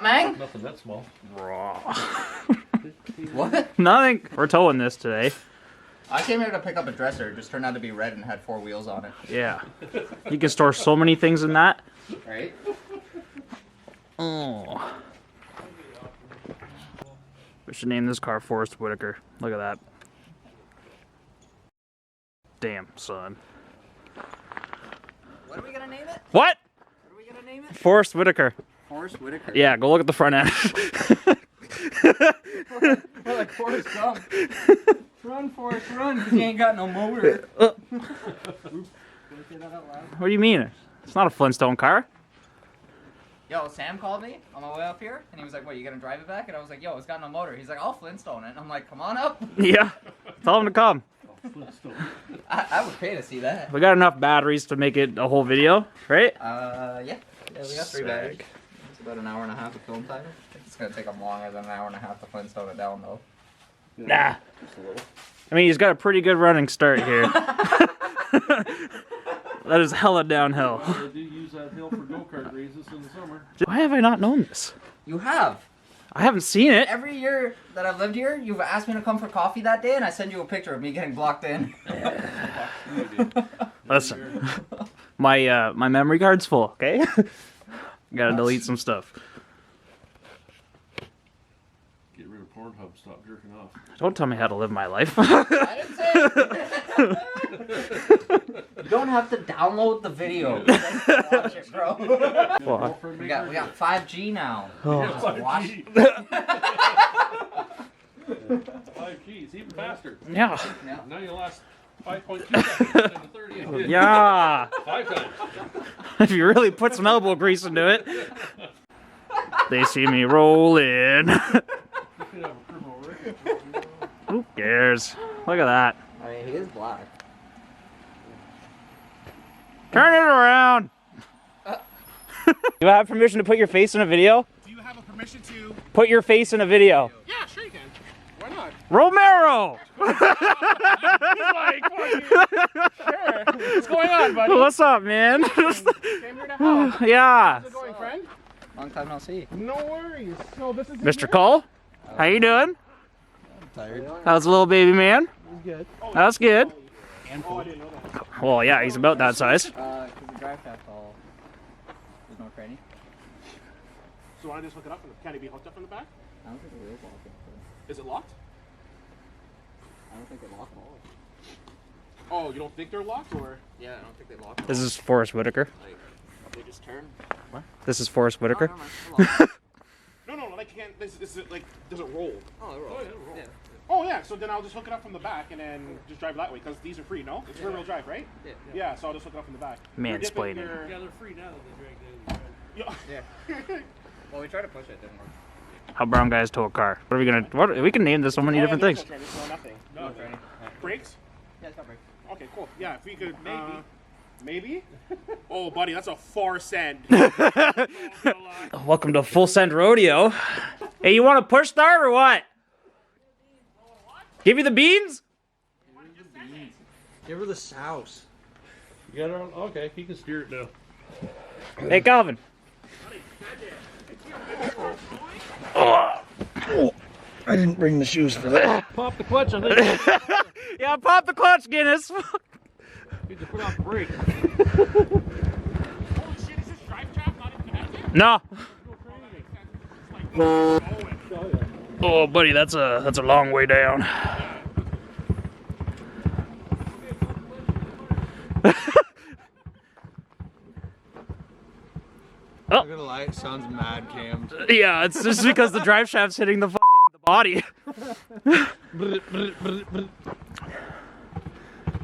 up, man? Nothing that small. What? Nothing. We're towing this today. I came here to pick up a dresser. It just turned out to be red and had 4 wheels on it. Yeah. You can store so many things in that. Right? Oh. We should name this car Forrest Whitaker. Look at that. Damn, son. What are we gonna name it? What? What are we gonna name it? Forrest Whitaker. Forrest Whitaker. Yeah, go look at the front end. We're like Forrest Gump. Run, Forrest, run, because he ain't got no motor. What do you mean? It's not a Flintstone car. Yo, Sam called me on my way up here, and he was like, what, you gonna drive it back? And I was like, yo, it's got no motor. He's like, I'll Flintstone it. And I'm like, come on up. Yeah. Tell him to come. I would pay to see that. We got enough batteries to make it a whole video, right? Yeah. Yeah, we got 3 batteries. It's about an hour and a half of film time. I think it's gonna take him longer than an hour and a half to Flintstone it down, though. Nah. I mean, he's got a pretty good running start here. That is hella downhill. They do use that hill for go-kart races in the summer. Why have I not known this? You have. I haven't seen it. Every year that I've lived here, you've asked me to come for coffee that day, and I send you a picture of me getting blocked in. Listen, my memory card's full, okay? Gotta delete some stuff. Get rid of Pornhub, stop jerking off. Don't tell me how to live my life. I didn't say it. You don't have to download the video. Just watch it, bro. Well, We got 5G now. Oh. Just watch. 5G, it's even faster. yeah. Now you last 5.2 seconds instead of 30. Yeah. 5 times. If you really put some elbow grease into it. They see me rolling. Who cares? Look at that. I mean, he is black. Turn it around. Do I have permission to put your face in a video? Do you have a permission to? Put your face in a video. Yeah, sure you can. Why not? Romero! Sure. What's going on, buddy? What's up, man? Came here to help. Yeah. How's it going, friend? Long time no see. No worries. So this is Mr. Cole, how you doing? Tired. How's the little baby man? He's good. That's good. Oh, I didn't know that. Well, yeah, he's about that size. Because the drive shaft's all. There's no training. So I just hook it up. Can it be hooked up in the back? I don't think the wheel's locked. Is it locked? I don't think they lock all. Oh, you don't think they're locked, or? Yeah, I don't think they lock. This is Forrest Whitaker. Like, they just turn. This is Forrest Whitaker. Oh, never mind. No, like can't. This is it. Like, does it roll? Oh, they're all. Yeah. Oh yeah. So then I'll just hook it up from the back and then just drive that way because these are free. No, it's rear-wheel drive, right? Yeah. Yeah. So I'll just hook it up from the back. Mansplaining. Yeah, they're free now that they drag Yeah. Well, we tried to push it, didn't work. How brown guys tow a car. What are we gonna? What we can name this so many different things. No nothing. No training. Brakes? Yeah, it's got brakes. Okay, cool. Yeah, if we could maybe. Oh, buddy, that's a far send. Welcome to Full Send Rodeo. Hey, you want a push start or what? Give you the beans? Give her the souse. You got it on? Okay, he can steer it now. Hey, Calvin. I didn't bring the shoes for that. Pop the clutch, I think. Yeah, pop the clutch, Guinness. Need to put off the brake. Holy shit, is this drive shaft not even connected? No. It's like, Oh, buddy, that's a long way down. Not gonna lie, it sounds mad cammed. Yeah, it's just because the drive shaft's hitting the body.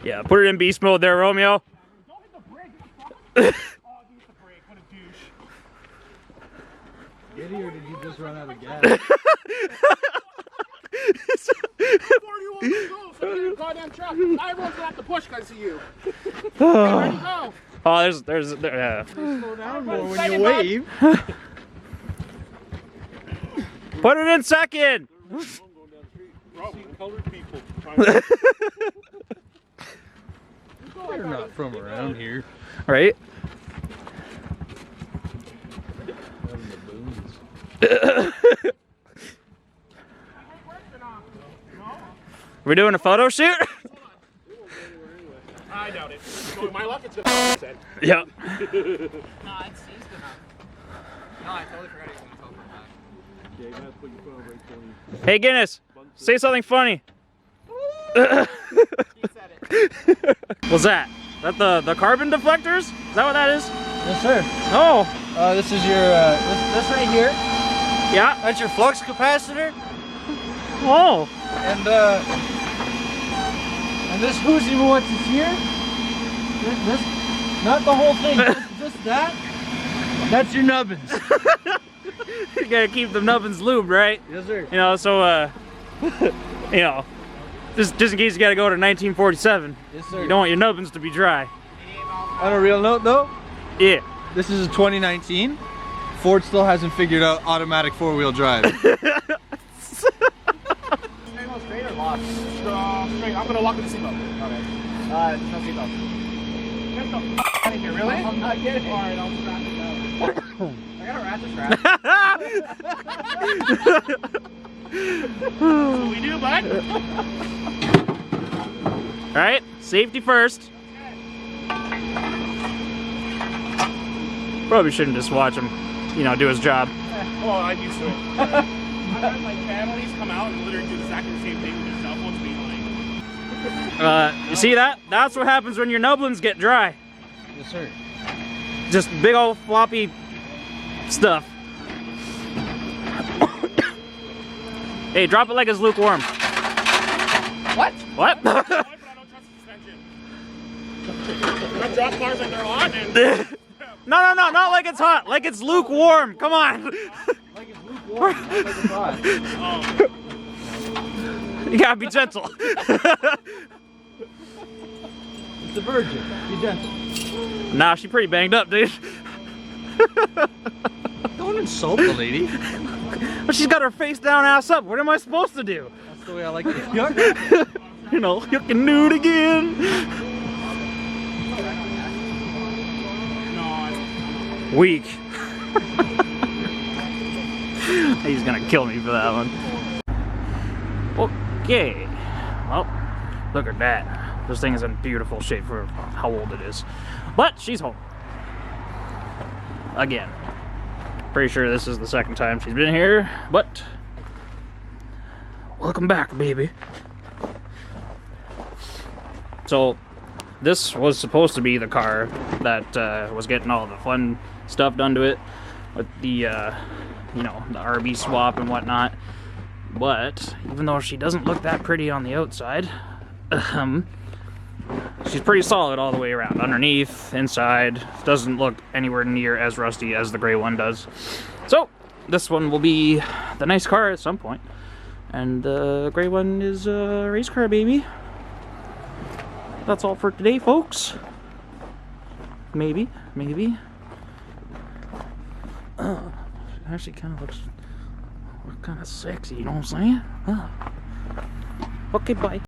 Yeah, put it in beast mode there, Romeo. don't hit the brake. Oh, he hit the brake. What a douche. Did he or did you just run out of gas? Before you want to go, so you're a goddamn truck. Now everyone's gonna have to push because of you. Ready to go. Oh, there's yeah. Slow down more when Second, you wave. Put it in second. Colored people. They're not from around here. Right? Out in the boonies. We're doing a photo shoot? I doubt it. So my luck, it's gonna be Yeah. No, it's gonna. No, I totally forgot he was gonna talk about that. Yeah, you gotta put your foot on brake 20. Hey Guinness, say something funny. He said it. What's that? That the carbon deflectors? Is that what that is? Yes, sir. Oh, This is your, this right here. yeah. That's your flux capacitor. Oh, And this who's even what's here? This, not the whole thing, just that. That's your nubbins. you gotta keep the nubbins lubed, right? Yes, sir. You know, so you know, just in case you gotta go to 1947. Yes, sir. You don't want your nubbins to be dry. On a real note, though, Yeah. this is a 2019. Ford still hasn't figured out automatic four-wheel drive. Straight or locked? straight. I'm gonna lock in the seatbelt. Okay. There's no seatbelt. Get the f out of here, really? I'm not kidding. Alright, I'll strap it down. I got a ratchet strap. That's what we do, bud. All right, safety first. Probably shouldn't just watch him, you know, do his job. Oh, I'm used to it. I've had like families come out and literally do exactly the same thing with their cell phones being like. You see that? That's what happens when your nubbins get dry. Yes, sir. Just big old floppy stuff. Hey, drop it like it's lukewarm. What? What? But I don't trust the suspension. I drop cars like they're hot and. No, not like it's hot. Like it's lukewarm. Come on. Like it's lukewarm, not like it's hot. You gotta be gentle. It's a virgin. Be gentle. Nah, she pretty banged up, dude. Don't insult the lady. But she's got her face down, ass up. What am I supposed to do? That's the way I like it. You know, you can do it again. Weak. He's gonna kill me for that one. Okay. Well, look at that. This thing is in beautiful shape for how old it is. But she's home. Again. Pretty sure this is the second time she's been here, but welcome back, baby. So, this was supposed to be the car that was getting all the fun stuff done to it with the, you know, the RB swap and whatnot. But even though she doesn't look that pretty on the outside, she's pretty solid all the way around. Underneath, inside, doesn't look anywhere near as rusty as the gray one does. So, this one will be the nice car at some point. And the gray one is a race car, baby. That's all for today, folks. Maybe. Actually kind of looks kind of sexy, you know what I'm saying? Okay, bye.